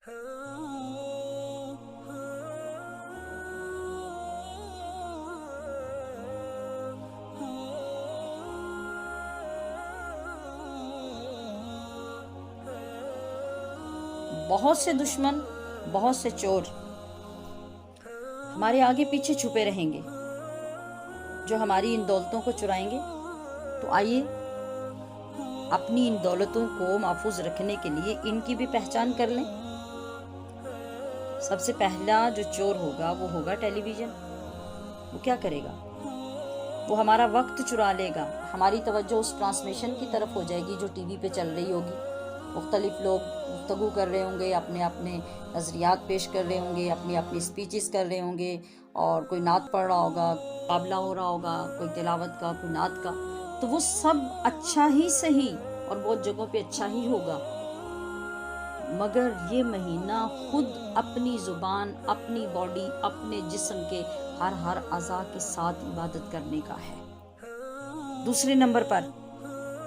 بہت سے دشمن، بہت سے چور ہمارے آگے پیچھے چھپے رہیں گے جو ہماری ان دولتوں کو چرائیں گے۔ تو آئیے اپنی ان دولتوں کو محفوظ رکھنے کے لیے ان کی بھی پہچان کر لیں۔ سب سے پہلا جو چور ہوگا وہ ہوگا ٹیلی ویژن۔ وہ کیا کرے گا؟ وہ ہمارا وقت چرا لے گا، ہماری توجہ اس ٹرانسمیشن کی طرف ہو جائے گی جو ٹی وی پہ چل رہی ہوگی۔ مختلف لوگ گفتگو کر رہے ہوں گے، اپنے اپنے نظریات پیش کر رہے ہوں گے، اپنی اپنی سپیچز کر رہے ہوں گے، اور کوئی نعت پڑھ رہا ہوگا، مقابلہ ہو رہا ہوگا، کوئی تلاوت کا، کوئی نعت کا۔ تو وہ سب اچھا ہی صحیح اور بہت جگہوں پہ اچھا ہی ہوگا، مگر یہ مہینہ خود اپنی زبان، اپنی باڈی، اپنے جسم کے ہر اعضاء کے ساتھ عبادت کرنے کا ہے۔ دوسرے نمبر پر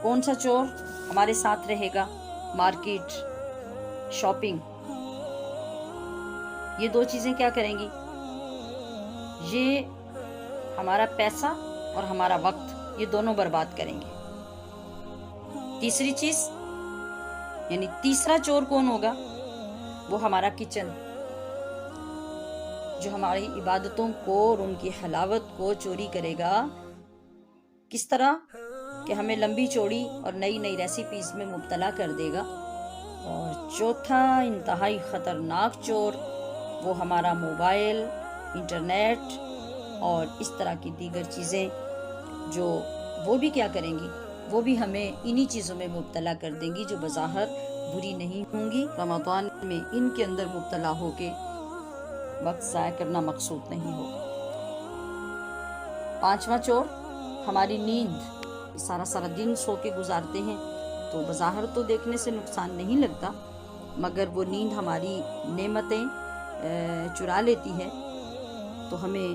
کون سا چور ہمارے ساتھ رہے گا؟ Market, shopping. یہ دو چیزیں کیا کریں گی؟ یہ ہمارا پیسہ اور ہمارا وقت، یہ دونوں برباد کریں گے۔ تیسری چیز، یعنی تیسرا چور کون ہوگا؟ وہ ہمارا کچن، جو ہماری عبادتوں کو اور ان کی حلاوت کو چوری کرے گا۔ کس طرح کہ ہمیں لمبی چوڑی اور نئی نئی ریسیپیز میں مبتلا کر دے گا۔ اور چوتھا انتہائی خطرناک چور، وہ ہمارا موبائل، انٹرنیٹ اور اس طرح کی دیگر چیزیں، جو وہ بھی کیا کریں گی؟ وہ بھی ہمیں انہی چیزوں میں مبتلا کر دیں گی جو بظاہر بری نہیں ہوں گی۔ رمضان میں ان کے اندر مبتلا ہو کے وقت ضائع کرنا مقصود نہیں ہوگا۔ پانچواں چور ہماری نیند۔ سارا دن سو کے گزارتے ہیں تو بظاہر تو دیکھنے سے نقصان نہیں لگتا، مگر وہ نیند ہماری نعمتیں چرا لیتی ہے۔ تو ہمیں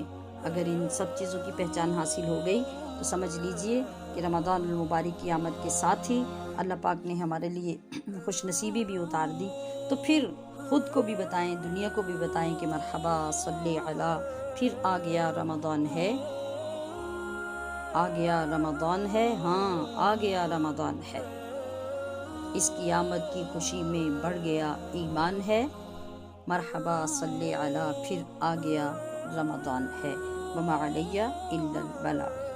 اگر ان سب چیزوں کی پہچان حاصل ہو گئی تو سمجھ لیجئے کہ رمضان المبارک کی آمد کے ساتھ ہی اللہ پاک نے ہمارے لیے خوش نصیبی بھی اتار دی۔ تو پھر خود کو بھی بتائیں، دنیا کو بھی بتائیں کہ مرحبا صلی علی، پھر آ گیا رمضان ہے، آ گیا رمضان ہے، ہاں آ گیا رمضان ہے۔ اس کی آمد کی خوشی میں بڑھ گیا ایمان ہے، مرحبا صلی علی، پھر آ گیا رمضان ہے۔ وما علیہ الا البلاغ۔